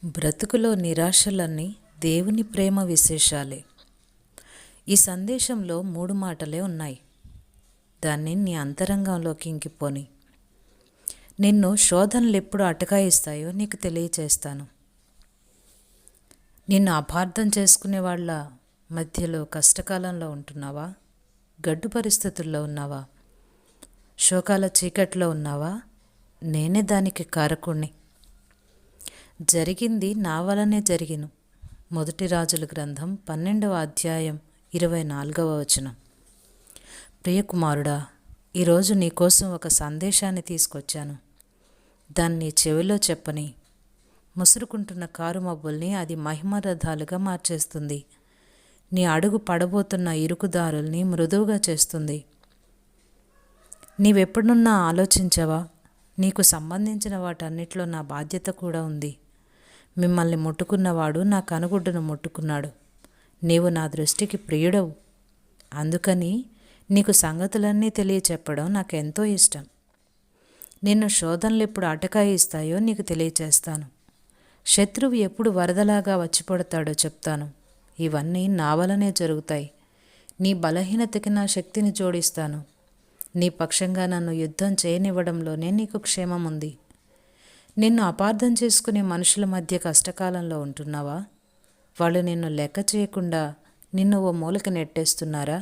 బ్రతుకులో నిరాశలన్నీ దేవుని ప్రేమ విశేషాలే. ఈ సందేశంలో 3 మాటలే ఉన్నాయి. దాన్ని నీ అంతరంగంలోకి ఇంకిపోని. నిన్ను శోధనలు ఎప్పుడు అటకాయిస్తాయో నీకు తెలియచేస్తాను. నిన్ను అపార్థం చేసుకునే వాళ్ళ మధ్యలో కష్టకాలంలో ఉంటున్నావా? గడ్డు పరిస్థితుల్లో ఉన్నావా? శోకాల చీకట్లో ఉన్నావా? నేనే దానికి కారకుణ్ణి. జరిగింది నా వలనే జరిగిను. మొదటి రాజుల గ్రంథం 12వ అధ్యాయం 24వ వచనం. ప్రియకుమారుడా, ఈరోజు నీకోసం ఒక సందేశాన్ని తీసుకొచ్చాను. దాన్ని చెవిలో చెప్పని. ముసురుకుంటున్న కారు మబ్బుల్ని అది మహిమరథాలుగా మార్చేస్తుంది. నీ అడుగు పడబోతున్న ఇరుకుదారుల్ని మృదువుగా చేస్తుంది. నీవెప్పుడున్నా ఆలోచించవా? నీకు సంబంధించిన వాటన్నిటిలో నా బాధ్యత కూడా ఉంది. మిమ్మల్ని ముట్టుకున్నవాడు నా కనుగుడ్డును ముట్టుకున్నాడు. నీవు నా దృష్టికి ప్రియుడవు. అందుకని నీకు సంగతులన్నీ తెలియచెప్పడం నాకెంతో ఇష్టం. నిన్ను శోధనలు ఎప్పుడు అటకాయిస్తాయో నీకు తెలియచేస్తాను. శత్రువు ఎప్పుడు వరదలాగా వచ్చి పడతాడో చెప్తాను. ఇవన్నీ నా వలనే జరుగుతాయి. నీ బలహీనతకి నా శక్తిని జోడిస్తాను. నీ పక్షంగా నన్ను యుద్ధం చేయనివ్వడంలోనే నీకు క్షేమం ఉంది. నిన్ను అపార్థం చేసుకునే మనుషుల మధ్య కష్టకాలంలో ఉంటున్నావా? వాళ్ళు నిన్ను లెక్క చేయకుండా నిన్ను ఓ మూలకి నెట్టేస్తున్నారా?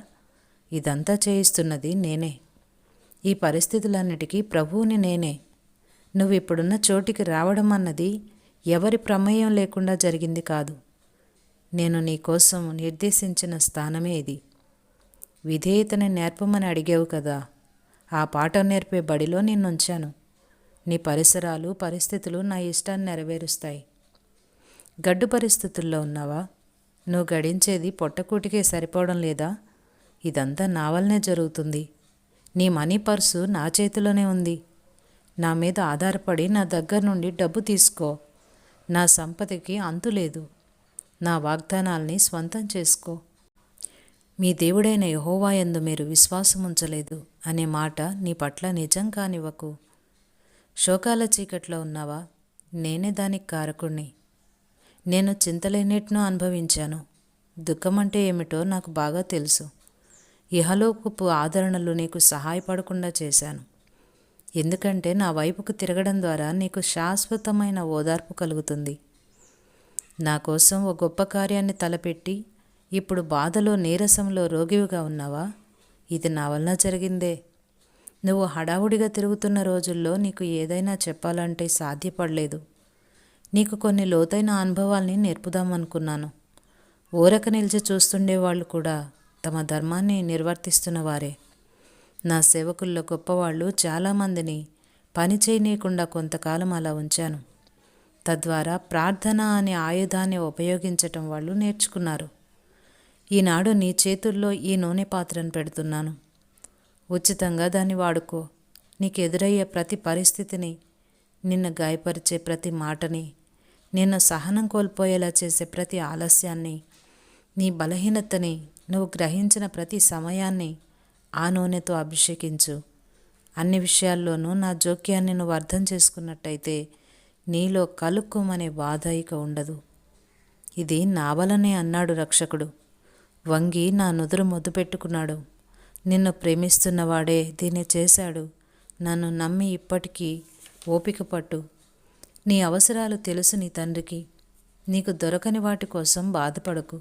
ఇదంతా చేయిస్తున్నది నేనే. ఈ పరిస్థితులన్నిటికీ ప్రభువుని నేనే. నువ్వు ఇప్పుడున్న చోటికి రావడం అన్నది ఎవరి ప్రమేయం లేకుండా జరిగింది కాదు. నేను నీ కోసం నిర్దేశించిన స్థానమే ఇది. విధేయతని నేర్పమని అడిగావు కదా, ఆ పాఠం నేర్పే బడిలో నిన్నుంచాను. నీ పరిసరాలు పరిస్థితులు నా ఇష్టాన్ని నెరవేరుస్తాయి. గడ్డు పరిస్థితుల్లో ఉన్నావా? నువ్వు గడించేది పొట్టకూటికే సరిపోవడం లేదా? ఇదంతా నా వల్లనే జరుగుతుంది. నీ మనీ పర్సు నా చేతిలోనే ఉంది. నా మీద ఆధారపడి నా దగ్గర నుండి డబ్బు తీసుకో. నా సంపదకి అంతు లేదు. నా వాగ్దానాల్ని స్వంతం చేసుకో. మీ దేవుడైన యెహోవా యందు మీరు విశ్వాసం ఉంచలేదు అనే మాట నీ పట్ల నిజం కానివ్వకు. శోకాల చీకట్లో ఉన్నావా? నేనే దానికి కారకుణ్ణి. నేను చింతలన్నిటినూ అనుభవించాను. దుఃఖమంటే ఏమిటో నాకు బాగా తెలుసు. ఇహలోకపు ఆదరణలు నీకు సహాయపడకుండా చేశాను. ఎందుకంటే నా వైపుకు తిరగడం ద్వారా నీకు శాశ్వతమైన ఓదార్పు కలుగుతుంది. నా కోసం ఓ గొప్ప కార్యాన్ని తలపెట్టి ఇప్పుడు బాధలో నీరసంలో రోగివిగా ఉన్నావా? ఇది నా వలన జరిగిందే. నువ్వు హడావుడిగా తిరుగుతున్న రోజుల్లో నీకు ఏదైనా చెప్పాలంటే సాధ్యపడలేదు. నీకు కొన్ని లోతైన అనుభవాల్ని నేర్పుదామనుకున్నాను. ఊరక నిలిచి చూస్తుండేవాళ్ళు కూడా తమ ధర్మాన్ని నిర్వర్తిస్తున్నవారే. నా సేవకుల్లో గొప్పవాళ్ళు చాలామందిని పని చేయనీయకుండా కొంతకాలం అలా ఉంచాను. తద్వారా ప్రార్థన అనే ఆయుధాన్ని ఉపయోగించటం వాళ్ళు నేర్చుకున్నారు. ఈనాడు నీ చేతుల్లో ఈ నూనె పాత్రను పెడుతున్నాను. ఉచితంగా దాన్ని వాడుకో. నీకు ఎదురయ్యే ప్రతి పరిస్థితిని, నిన్ను గాయపరిచే ప్రతి మాటని, నిన్ను సహనం కోల్పోయేలా చేసే ప్రతి ఆలస్యాన్ని, నీ బలహీనతని నువ్వు గ్రహించిన ప్రతి సమయాన్ని ఆ నూనెతో అభిషేకించు. అన్ని విషయాల్లోనూ నా జోక్యాన్ని నువ్వు అర్థం చేసుకున్నట్టయితే నీలో కలుక్కుమనే బాధ ఇక ఉండదు. ఇది నా వలనే అన్నాడు రక్షకుడు. వంగి నా నుదురు ముద్దు పెట్టుకున్నాడు. నిన్ను ప్రేమిస్తున్నవాడే దీన్ని చేశాడు. నన్ను నమ్మి ఇప్పటికీ ఓపిక పట్టు. నీ అవసరాలు తెలుసు నీ తండ్రికి. నీకు దొరకని వాటి కోసం బాధపడకు.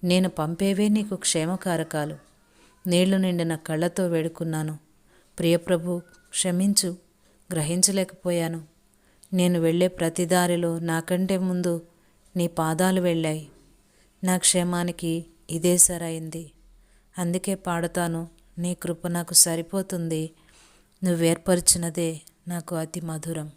నేను పంపేవే నీకు క్షేమకారకాలు. నీళ్లు నిండిన కళ్ళతో వేడుకున్నాను. ప్రియప్రభు, క్షమించు, గ్రహించలేకపోయాను. నేను వెళ్ళే ప్రతి దారిలో నాకంటే ముందు నీ పాదాలు వెళ్ళాయి. నా క్షేమానికి ఇదే సరైంది. అందుకే పాడతాను, నీ కృప నాకు సరిపోతుంది. నువ్వేర్పరిచినదే నాకు అతి మధురం.